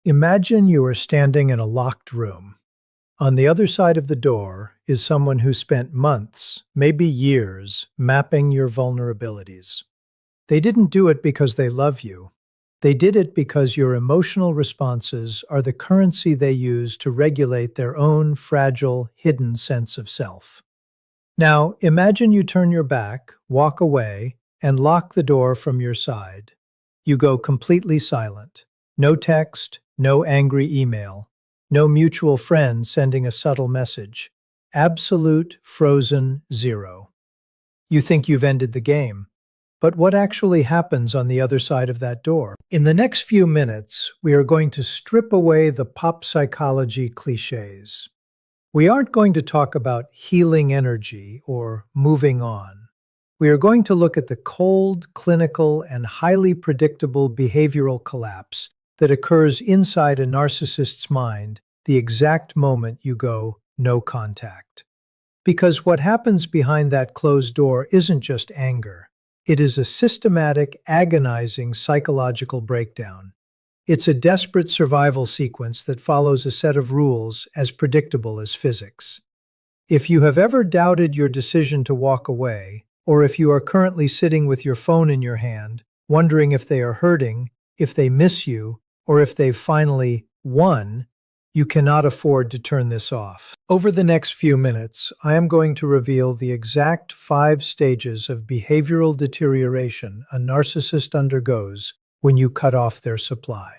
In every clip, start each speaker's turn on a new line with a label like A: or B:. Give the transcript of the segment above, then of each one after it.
A: Imagine you are standing in a locked room. On the other side of the door is someone who spent months, maybe years, mapping your vulnerabilities. They didn't do it because they love you. They did it because your emotional responses are the currency they use to regulate their own fragile, hidden sense of self. Now, imagine you turn your back, walk away, and lock the door from your side. You go completely silent. No text, no angry email, no mutual friend sending a subtle message. Absolute, frozen zero. You think you've ended the game. But what actually happens on the other side of that door? In the next few minutes, we are going to strip away the pop psychology clichés. We aren't going to talk about healing energy or moving on. We are going to look at the cold, clinical, and highly predictable behavioral collapse that occurs inside a narcissist's mind the exact moment you go no contact. Because what happens behind that closed door isn't just anger. It is a systematic, agonizing psychological breakdown. It's a desperate survival sequence that follows a set of rules as predictable as physics. If you have ever doubted your decision to walk away, or if you are currently sitting with your phone in your hand, wondering if they are hurting, if they miss you, or if they've finally won, you cannot afford to turn this off. Over the next few minutes, I am going to reveal the exact 5 stages of behavioral deterioration a narcissist undergoes when you cut off their supply.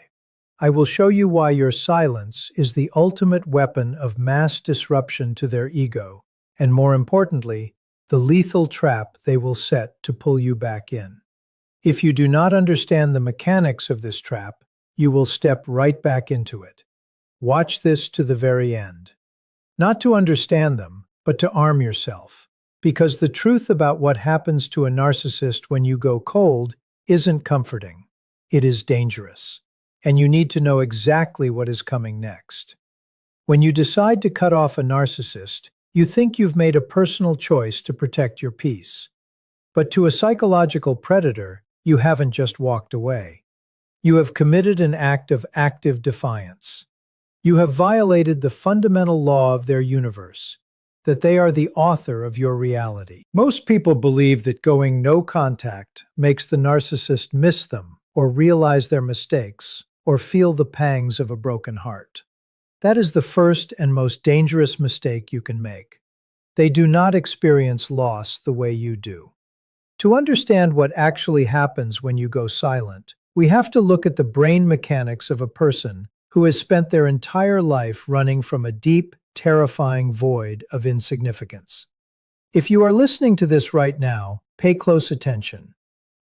A: I will show you why your silence is the ultimate weapon of mass disruption to their ego, and more importantly, the lethal trap they will set to pull you back in. If you do not understand the mechanics of this trap, you will step right back into it. Watch this to the very end. Not to understand them, but to arm yourself. Because the truth about what happens to a narcissist when you go cold isn't comforting. It is dangerous. And you need to know exactly what is coming next. When you decide to cut off a narcissist, you think you've made a personal choice to protect your peace. But to a psychological predator, you haven't just walked away. You have committed an act of active defiance. You have violated the fundamental law of their universe, that they are the author of your reality. Most people believe that going no contact makes the narcissist miss them, or realize their mistakes, or feel the pangs of a broken heart. That is the first and most dangerous mistake you can make. They do not experience loss the way you do. To understand what actually happens when you go silent, we have to look at the brain mechanics of a person who has spent their entire life running from a deep, terrifying void of insignificance. If you are listening to this right now, pay close attention,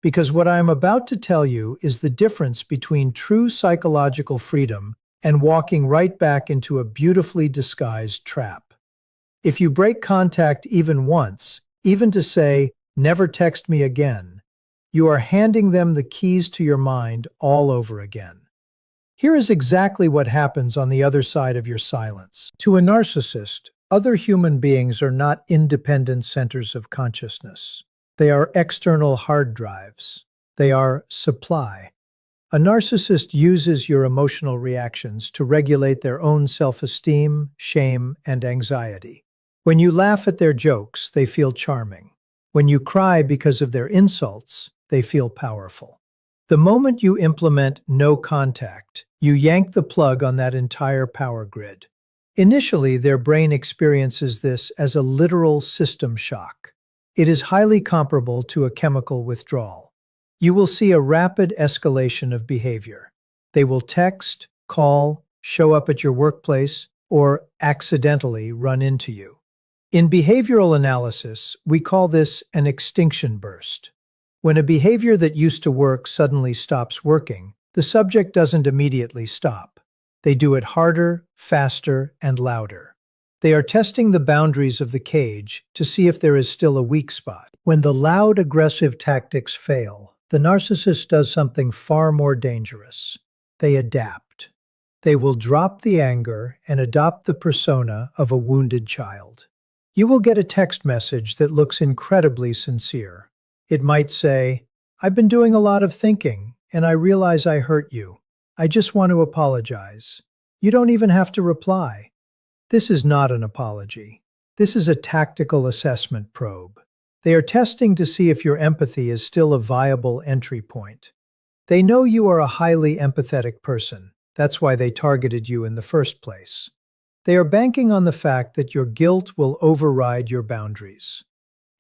A: because what I am about to tell you is the difference between true psychological freedom and walking right back into a beautifully disguised trap. If you break contact even once, even to say, "Never text me again," you are handing them the keys to your mind all over again. Here is exactly what happens on the other side of your silence. To a narcissist, other human beings are not independent centers of consciousness. They are external hard drives. They are supply. A narcissist uses your emotional reactions to regulate their own self-esteem, shame, and anxiety. When you laugh at their jokes, they feel charming. When you cry because of their insults, they feel powerful. The moment you implement no contact, you yank the plug on that entire power grid. Initially, their brain experiences this as a literal system shock. It is highly comparable to a chemical withdrawal. You will see a rapid escalation of behavior. They will text, call, show up at your workplace, or accidentally run into you. In behavioral analysis, we call this an extinction burst. When a behavior that used to work suddenly stops working, the subject doesn't immediately stop. They do it harder, faster, and louder. They are testing the boundaries of the cage to see if there is still a weak spot. When the loud, aggressive tactics fail, the narcissist does something far more dangerous. They adapt. They will drop the anger and adopt the persona of a wounded child. You will get a text message that looks incredibly sincere. It might say, "I've been doing a lot of thinking, and I realize I hurt you. I just want to apologize. You don't even have to reply. This is not an apology. This is a tactical assessment probe. They are testing to see if your empathy is still a viable entry point. They know you are a highly empathetic person. That's why they targeted you in the first place. They are banking on the fact that your guilt will override your boundaries.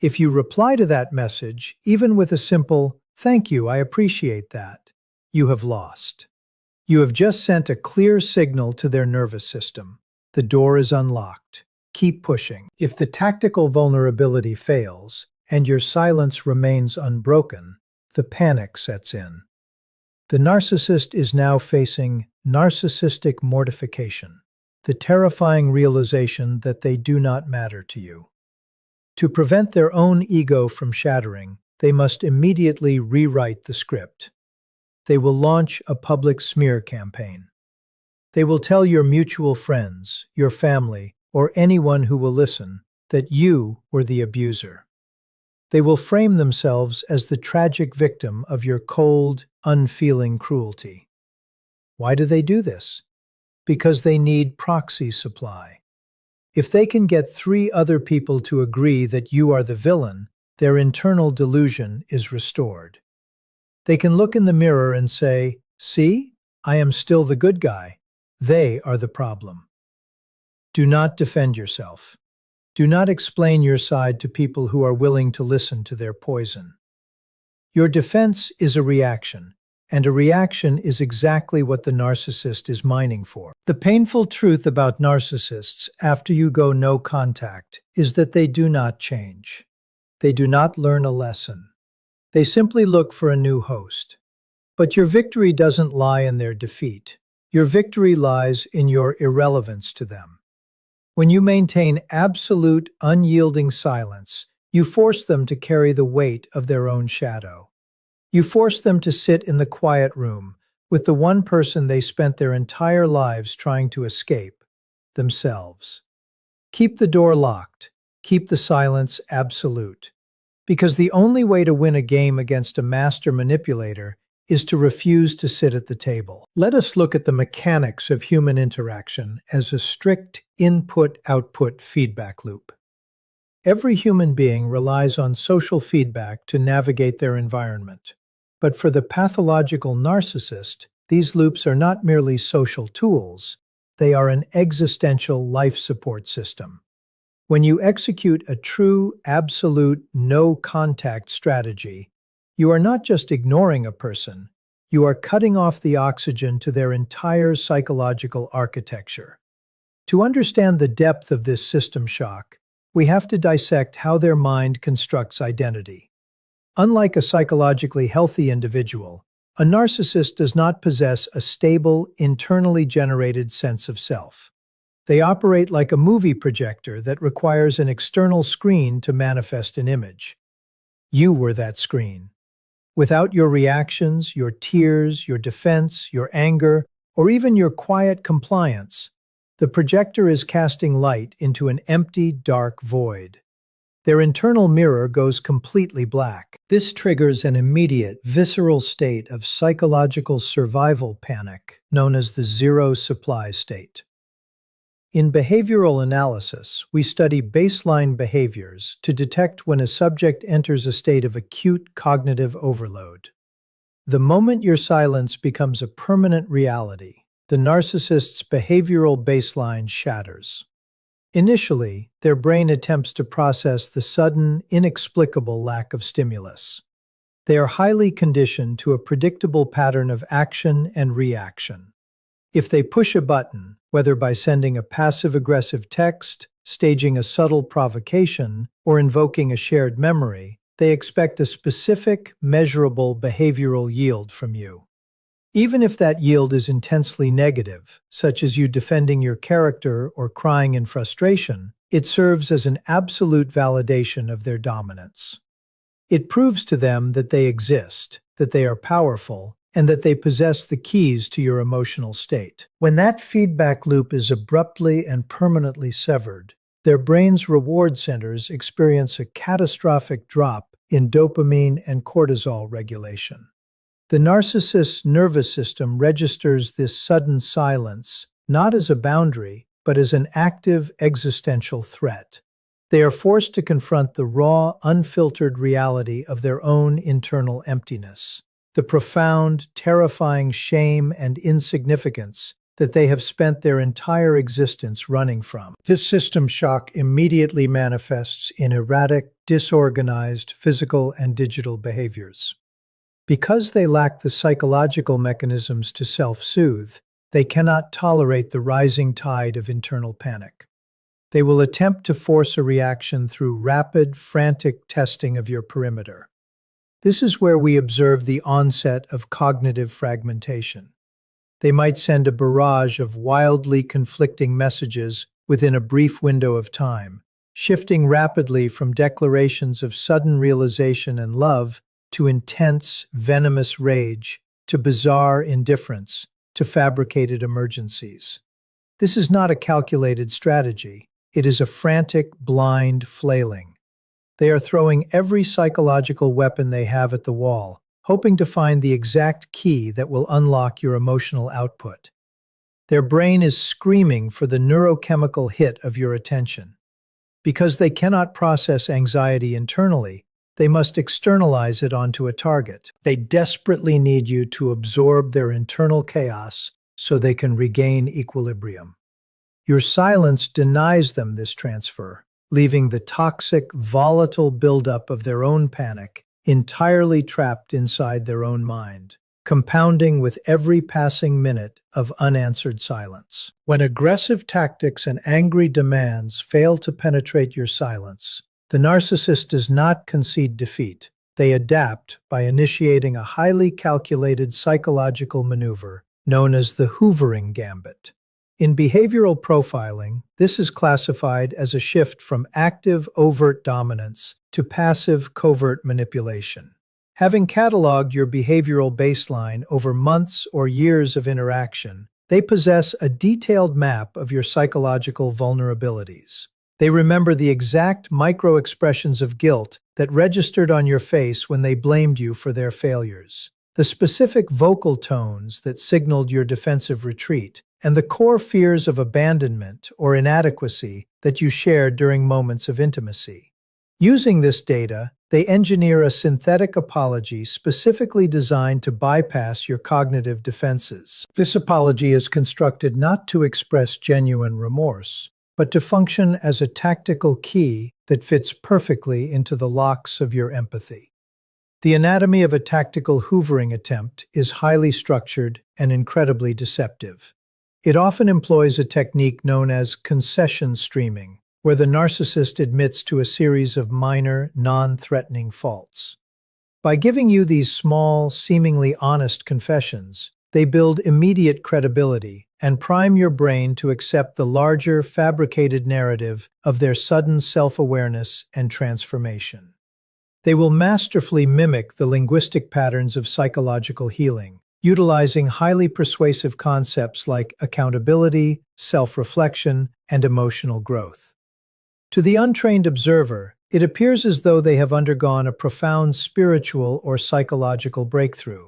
A: If you reply to that message, even with a simple, "Thank you, I appreciate that," you have lost. You have just sent a clear signal to their nervous system. The door is unlocked. Keep pushing. If the tactical vulnerability fails, and your silence remains unbroken, the panic sets in. The narcissist is now facing narcissistic mortification, the terrifying realization that they do not matter to you. To prevent their own ego from shattering, they must immediately rewrite the script. They will launch a public smear campaign. They will tell your mutual friends, your family, or anyone who will listen that you were the abuser. They will frame themselves as the tragic victim of your cold, unfeeling cruelty. Why do they do this? Because they need proxy supply. If they can get 3 other people to agree that you are the villain, their internal delusion is restored. They can look in the mirror and say, "See, I am still the good guy. They are the problem." Do not defend yourself. Do not explain your side to people who are willing to listen to their poison. Your defense is a reaction, and a reaction is exactly what the narcissist is mining for. The painful truth about narcissists after you go no contact is that they do not change. They do not learn a lesson. They simply look for a new host. But your victory doesn't lie in their defeat. Your victory lies in your irrelevance to them. When you maintain absolute, unyielding silence, you force them to carry the weight of their own shadow. You force them to sit in the quiet room with the one person they spent their entire lives trying to escape, themselves. Keep the door locked. Keep the silence absolute. Because the only way to win a game against a master manipulator is to refuse to sit at the table. Let us look at the mechanics of human interaction as a strict input-output feedback loop. Every human being relies on social feedback to navigate their environment. But for the pathological narcissist, these loops are not merely social tools, they are an existential life support system. When you execute a true, absolute, no-contact strategy, you are not just ignoring a person, you are cutting off the oxygen to their entire psychological architecture. To understand the depth of this system shock, we have to dissect how their mind constructs identity. Unlike a psychologically healthy individual, a narcissist does not possess a stable, internally generated sense of self. They operate like a movie projector that requires an external screen to manifest an image. You were that screen. Without your reactions, your tears, your defense, your anger, or even your quiet compliance, the projector is casting light into an empty, dark void. Their internal mirror goes completely black. This triggers an immediate, visceral state of psychological survival panic, known as the zero supply state. In behavioral analysis, we study baseline behaviors to detect when a subject enters a state of acute cognitive overload. The moment your silence becomes a permanent reality, the narcissist's behavioral baseline shatters. Initially, their brain attempts to process the sudden, inexplicable lack of stimulus. They are highly conditioned to a predictable pattern of action and reaction. If they push a button, whether by sending a passive-aggressive text, staging a subtle provocation, or invoking a shared memory, they expect a specific, measurable behavioral yield from you. Even if that yield is intensely negative, such as you defending your character or crying in frustration, it serves as an absolute validation of their dominance. It proves to them that they exist, that they are powerful, and that they possess the keys to your emotional state. When that feedback loop is abruptly and permanently severed, their brain's reward centers experience a catastrophic drop in dopamine and cortisol regulation. The narcissist's nervous system registers this sudden silence not as a boundary, but as an active existential threat. They are forced to confront the raw, unfiltered reality of their own internal emptiness, the profound, terrifying shame and insignificance that they have spent their entire existence running from. His system shock immediately manifests in erratic, disorganized physical and digital behaviors. Because they lack the psychological mechanisms to self-soothe, they cannot tolerate the rising tide of internal panic. They will attempt to force a reaction through rapid, frantic testing of your perimeter. This is where we observe the onset of cognitive fragmentation. They might send a barrage of wildly conflicting messages within a brief window of time, shifting rapidly from declarations of sudden realization and love to intense, venomous rage, to bizarre indifference, to fabricated emergencies. This is not a calculated strategy. It is a frantic, blind flailing. They are throwing every psychological weapon they have at the wall, hoping to find the exact key that will unlock your emotional output. Their brain is screaming for the neurochemical hit of your attention. Because they cannot process anxiety internally, they must externalize it onto a target. They desperately need you to absorb their internal chaos so they can regain equilibrium. Your silence denies them this transfer, leaving the toxic, volatile buildup of their own panic entirely trapped inside their own mind, compounding with every passing minute of unanswered silence. When aggressive tactics and angry demands fail to penetrate your silence, the narcissist does not concede defeat. They adapt by initiating a highly calculated psychological maneuver known as the Hoovering Gambit. In behavioral profiling, this is classified as a shift from active, overt dominance to passive, covert manipulation. Having cataloged your behavioral baseline over months or years of interaction, they possess a detailed map of your psychological vulnerabilities. They remember the exact micro-expressions of guilt that registered on your face when they blamed you for their failures, the specific vocal tones that signaled your defensive retreat, and the core fears of abandonment or inadequacy that you shared during moments of intimacy. Using this data, they engineer a synthetic apology specifically designed to bypass your cognitive defenses. This apology is constructed not to express genuine remorse, but to function as a tactical key that fits perfectly into the locks of your empathy. The anatomy of a tactical hoovering attempt is highly structured and incredibly deceptive. It often employs a technique known as concession streaming, where the narcissist admits to a series of minor, non-threatening faults. By giving you these small, seemingly honest confessions, they build immediate credibility and prime your brain to accept the larger, fabricated narrative of their sudden self-awareness and transformation. They will masterfully mimic the linguistic patterns of psychological healing, utilizing highly persuasive concepts like accountability, self-reflection, and emotional growth. To the untrained observer, it appears as though they have undergone a profound spiritual or psychological breakthrough.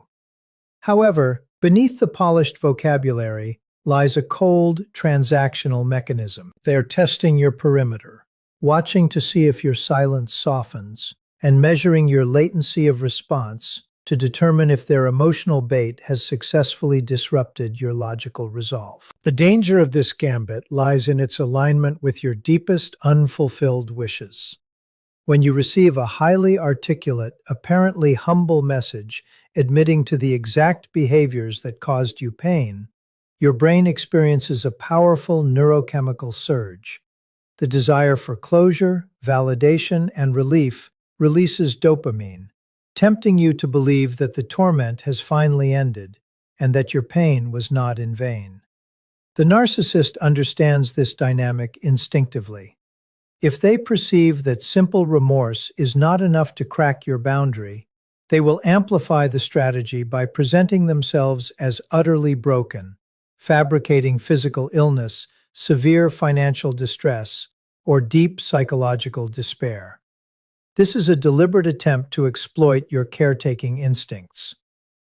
A: However, beneath the polished vocabulary lies a cold, transactional mechanism. They are testing your perimeter, watching to see if your silence softens, and measuring your latency of response to determine if their emotional bait has successfully disrupted your logical resolve. The danger of this gambit lies in its alignment with your deepest unfulfilled wishes. When you receive a highly articulate, apparently humble message admitting to the exact behaviors that caused you pain, your brain experiences a powerful neurochemical surge. The desire for closure, validation, and relief releases dopamine, tempting you to believe that the torment has finally ended and that your pain was not in vain. The narcissist understands this dynamic instinctively. If they perceive that simple remorse is not enough to crack your boundary, they will amplify the strategy by presenting themselves as utterly broken, fabricating physical illness, severe financial distress, or deep psychological despair. This is a deliberate attempt to exploit your caretaking instincts.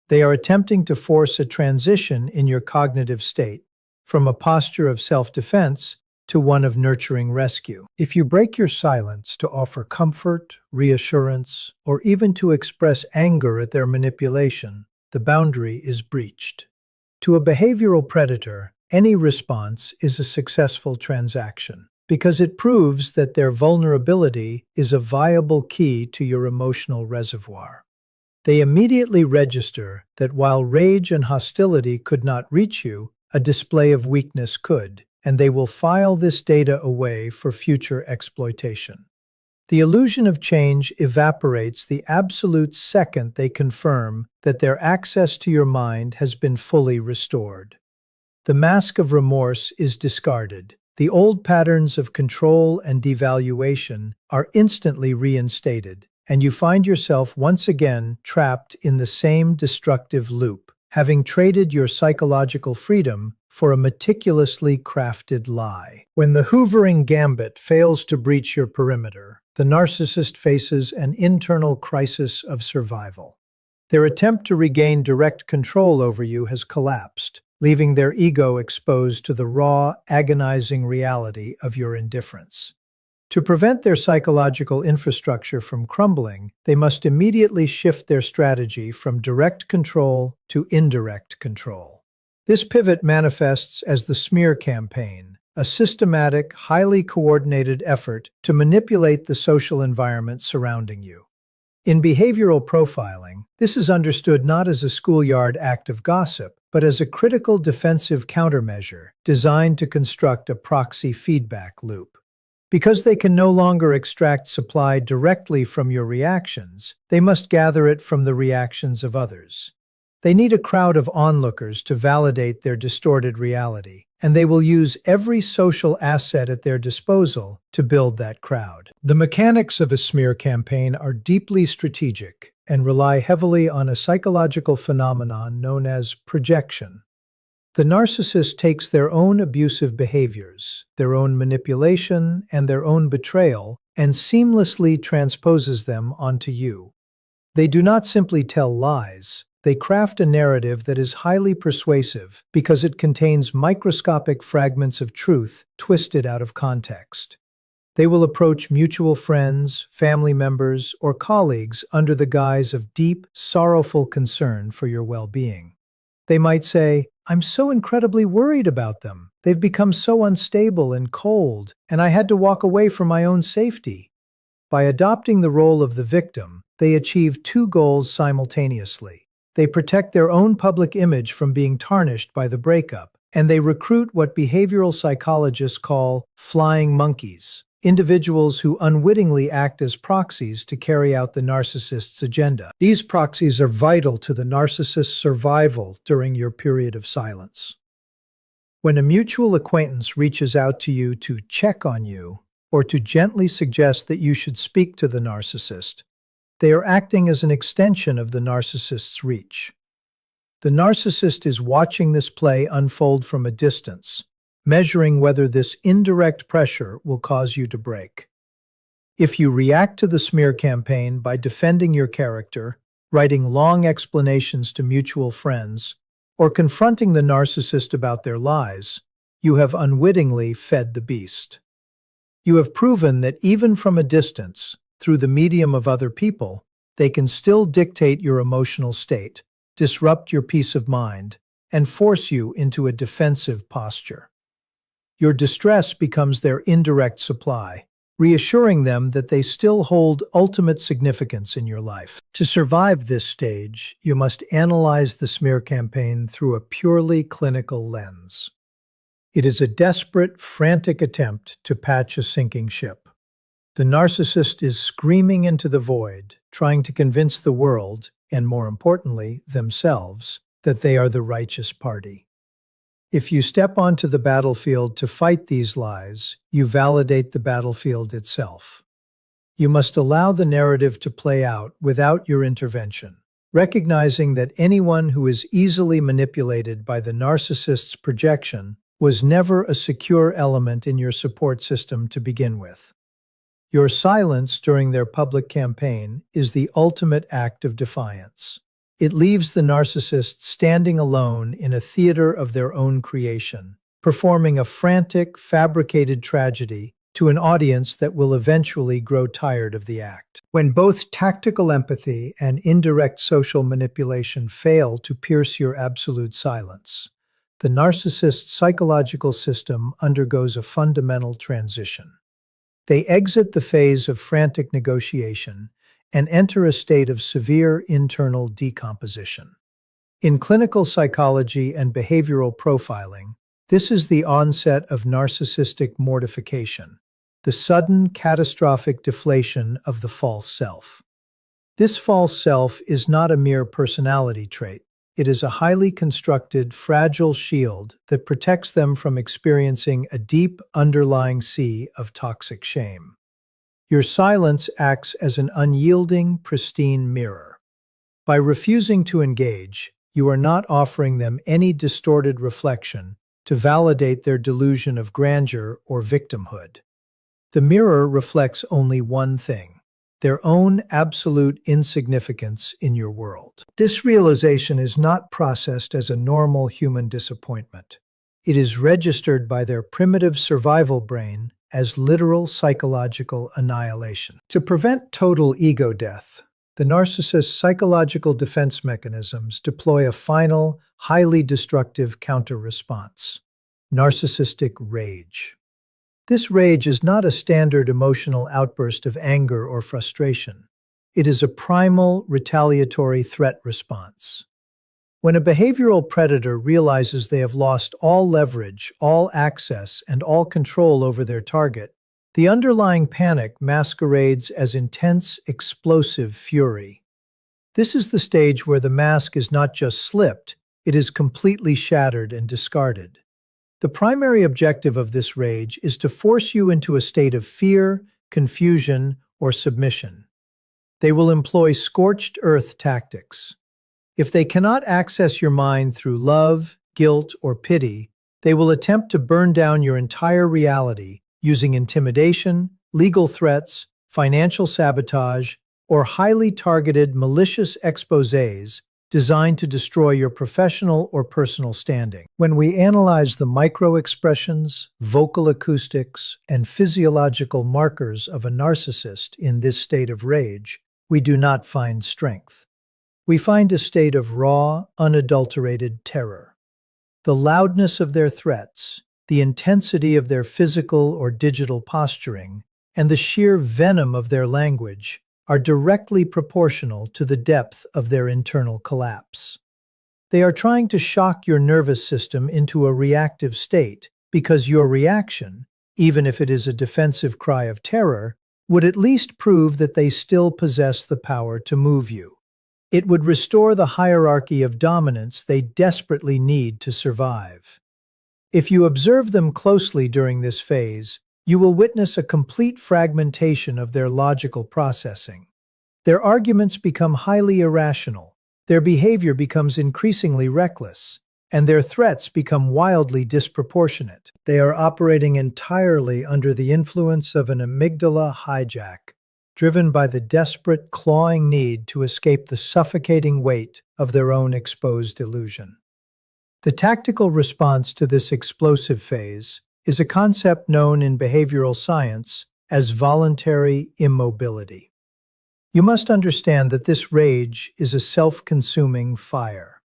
A: They are attempting to force a transition in your cognitive state from a posture of self-defense to one of nurturing rescue. If you break your silence to offer comfort, reassurance, or even to express anger at their manipulation, the boundary is breached. To a behavioral predator, any response is a successful transaction because it proves that their vulnerability is a viable key to your emotional reservoir. They immediately register that while rage and hostility could not reach you, a display of weakness could, and they will file this data away for future exploitation. The illusion of change evaporates the absolute second they confirm that their access to your mind has been fully restored. The mask of remorse is discarded. The old patterns of control and devaluation are instantly reinstated, and you find yourself once again trapped in the same destructive loop, having traded your psychological freedom for a meticulously crafted lie. When the Hoovering Gambit fails to breach your perimeter, the narcissist faces an internal crisis of survival. Their attempt to regain direct control over you has collapsed, leaving their ego exposed to the raw, agonizing reality of your indifference. To prevent their psychological infrastructure from crumbling, they must immediately shift their strategy from direct control to indirect control. This pivot manifests as the smear campaign, a systematic, highly coordinated effort to manipulate the social environment surrounding you. In behavioral profiling, this is understood not as a schoolyard act of gossip, but as a critical defensive countermeasure designed to construct a proxy feedback loop. Because they can no longer extract supply directly from your reactions, they must gather it from the reactions of others. They need a crowd of onlookers to validate their distorted reality, and they will use every social asset at their disposal to build that crowd. The mechanics of a smear campaign are deeply strategic and rely heavily on a psychological phenomenon known as projection. The narcissist takes their own abusive behaviors, their own manipulation, and their own betrayal, and seamlessly transposes them onto you. They do not simply tell lies. They craft a narrative that is highly persuasive because it contains microscopic fragments of truth twisted out of context. They will approach mutual friends, family members, or colleagues under the guise of deep, sorrowful concern for your well-being. They might say, "I'm so incredibly worried about them. They've become so unstable and cold, and I had to walk away for my own safety." By adopting the role of the victim, they achieve two goals simultaneously. They protect their own public image from being tarnished by the breakup, and they recruit what behavioral psychologists call flying monkeys, individuals who unwittingly act as proxies to carry out the narcissist's agenda. These proxies are vital to the narcissist's survival during your period of silence. When a mutual acquaintance reaches out to you to check on you, or to gently suggest that you should speak to the narcissist, they are acting as an extension of the narcissist's reach. The narcissist is watching this play unfold from a distance, measuring whether this indirect pressure will cause you to break. If you react to the smear campaign by defending your character, writing long explanations to mutual friends, or confronting the narcissist about their lies, you have unwittingly fed the beast. You have proven that even from a distance, through the medium of other people, they can still dictate your emotional state, disrupt your peace of mind, and force you into a defensive posture. Your distress becomes their indirect supply, reassuring them that they still hold ultimate significance in your life. To survive this stage, you must analyze the smear campaign through a purely clinical lens. It is a desperate, frantic attempt to patch a sinking ship. The narcissist is screaming into the void, trying to convince the world, and more importantly, themselves, that they are the righteous party. If you step onto the battlefield to fight these lies, you validate the battlefield itself. You must allow the narrative to play out without your intervention, recognizing that anyone who is easily manipulated by the narcissist's projection was never a secure element in your support system to begin with. Your silence during their public campaign is the ultimate act of defiance. It leaves the narcissist standing alone in a theater of their own creation, performing a frantic, fabricated tragedy to an audience that will eventually grow tired of the act. When both tactical empathy and indirect social manipulation fail to pierce your absolute silence, the narcissist's psychological system undergoes a fundamental transition. They exit the phase of frantic negotiation and enter a state of severe internal decomposition. In clinical psychology and behavioral profiling, this is the onset of narcissistic mortification, the sudden catastrophic deflation of the false self. This false self is not a mere personality trait. It is a highly constructed, fragile shield that protects them from experiencing a deep, underlying sea of toxic shame. Your silence acts as an unyielding, pristine mirror. By refusing to engage, you are not offering them any distorted reflection to validate their delusion of grandeur or victimhood. The mirror reflects only one thing: their own absolute insignificance in your world. This realization is not processed as a normal human disappointment. It is registered by their primitive survival brain as literal psychological annihilation. To prevent total ego death, the narcissist's psychological defense mechanisms deploy a final, highly destructive counter-response: narcissistic rage. This rage is not a standard emotional outburst of anger or frustration. It is a primal, retaliatory threat response. When a behavioral predator realizes they have lost all leverage, all access, and all control over their target, the underlying panic masquerades as intense, explosive fury. This is the stage where the mask is not just slipped, it is completely shattered and discarded. The primary objective of this rage is to force you into a state of fear, confusion, or submission. They will employ scorched earth tactics. If they cannot access your mind through love, guilt, or pity, they will attempt to burn down your entire reality using intimidation, legal threats, financial sabotage, or highly targeted malicious exposés designed to destroy your professional or personal standing. When we analyze the micro-expressions, vocal acoustics, and physiological markers of a narcissist in this state of rage, we do not find strength. We find a state of raw, unadulterated terror. The loudness of their threats, the intensity of their physical or digital posturing, and the sheer venom of their language are directly proportional to the depth of their internal collapse. They are trying to shock your nervous system into a reactive state because your reaction, even if it is a defensive cry of terror, would at least prove that they still possess the power to move you. It would restore the hierarchy of dominance they desperately need to survive. If you observe them closely during this phase, you will witness a complete fragmentation of their logical processing. Their arguments become highly irrational, their behavior becomes increasingly reckless, and their threats become wildly disproportionate. They are operating entirely under the influence of an amygdala hijack, driven by the desperate, clawing need to escape the suffocating weight of their own exposed illusion. The tactical response to this explosive phase is a concept known in behavioral science as voluntary immobility. You must understand that this rage is a self-consuming fire.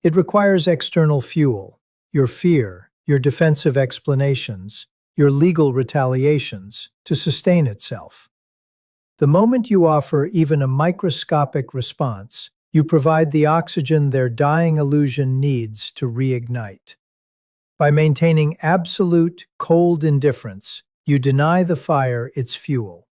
A: It requires external fuel, your fear, your defensive explanations, your legal retaliations, to sustain itself. The moment you offer even a microscopic response, you provide the oxygen their dying illusion needs to reignite. By maintaining absolute, cold indifference, you deny the fire its fuel.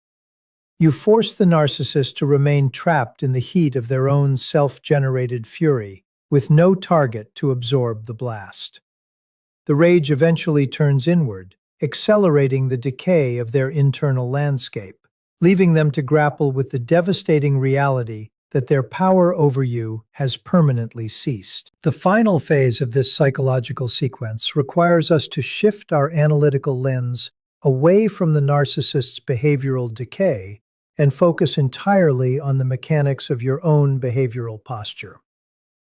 A: You force the narcissist to remain trapped in the heat of their own self-generated fury, with no target to absorb the blast. The rage eventually turns inward, accelerating the decay of their internal landscape, leaving them to grapple with the devastating reality that their power over you has permanently ceased. The final phase of this psychological sequence requires us to shift our analytical lens away from the narcissist's behavioral decay and focus entirely on the mechanics of your own behavioral posture.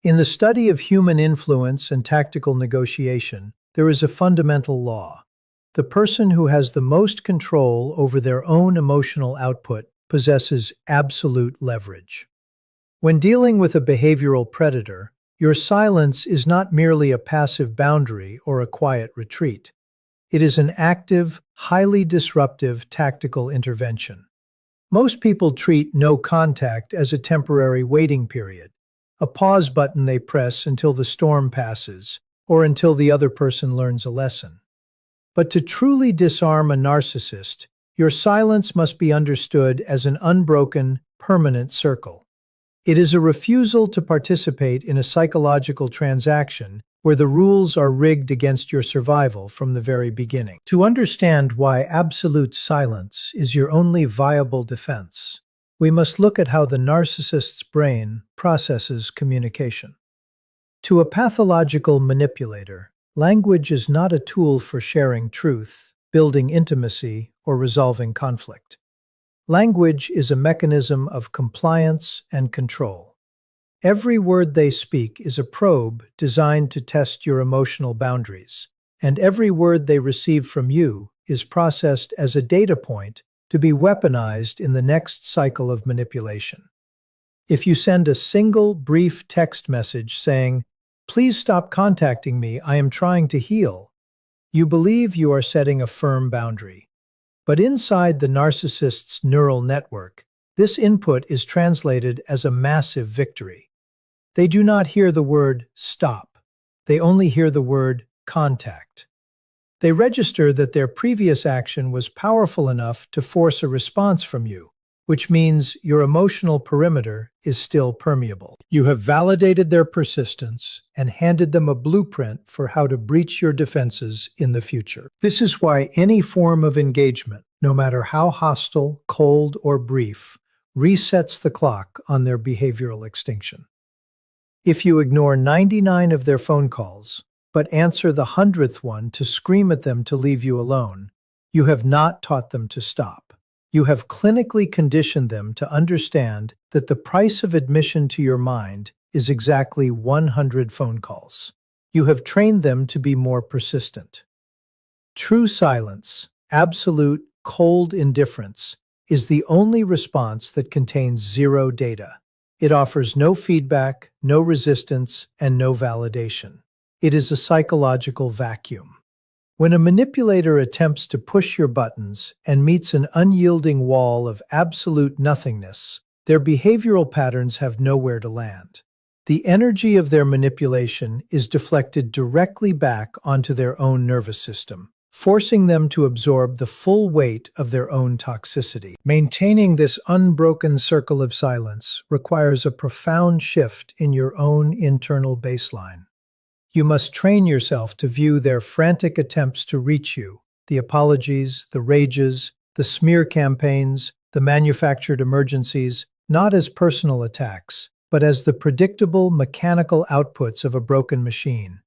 A: In the study of human influence and tactical negotiation, there is a fundamental law. The person who has the most control over their own emotional output possesses absolute leverage. When dealing with a behavioral predator, your silence is not merely a passive boundary or a quiet retreat. It is an active, highly disruptive tactical intervention. Most people treat no contact as a temporary waiting period, a pause button they press until the storm passes or until the other person learns a lesson. But to truly disarm a narcissist, your silence must be understood as an unbroken, permanent circle. It is a refusal to participate in a psychological transaction where the rules are rigged against your survival from the very beginning. To understand why absolute silence is your only viable defense, we must look at how the narcissist's brain processes communication. To a pathological manipulator, language is not a tool for sharing truth, building intimacy, or resolving conflict. Language is a mechanism of compliance and control. Every word they speak is a probe designed to test your emotional boundaries, and every word they receive from you is processed as a data point to be weaponized in the next cycle of manipulation. If you send a single, brief text message saying, "Please stop contacting me, I am trying to heal," you believe you are setting a firm boundary. But inside the narcissist's neural network, this input is translated as a massive victory. They do not hear the word "stop." They only hear the word "contact." They register that their previous action was powerful enough to force a response from you, which means your emotional perimeter is still permeable. You have validated their persistence and handed them a blueprint for how to breach your defenses in the future. This is why any form of engagement, no matter how hostile, cold, or brief, resets the clock on their behavioral extinction. If you ignore 99 of their phone calls, but answer the 100th one to scream at them to leave you alone, you have not taught them to stop. You have clinically conditioned them to understand that the price of admission to your mind is exactly 100 phone calls. You have trained them to be more persistent. True silence, absolute, cold indifference, is the only response that contains zero data. It offers no feedback, no resistance, and no validation. It is a psychological vacuum. When a manipulator attempts to push your buttons and meets an unyielding wall of absolute nothingness, their behavioral patterns have nowhere to land. The energy of their manipulation is deflected directly back onto their own nervous system, forcing them to absorb the full weight of their own toxicity. Maintaining this unbroken circle of silence requires a profound shift in your own internal baseline. You must train yourself to view their frantic attempts to reach you, the apologies, the rages, the smear campaigns, the manufactured emergencies, not as personal attacks, but as the predictable mechanical outputs of a broken machine.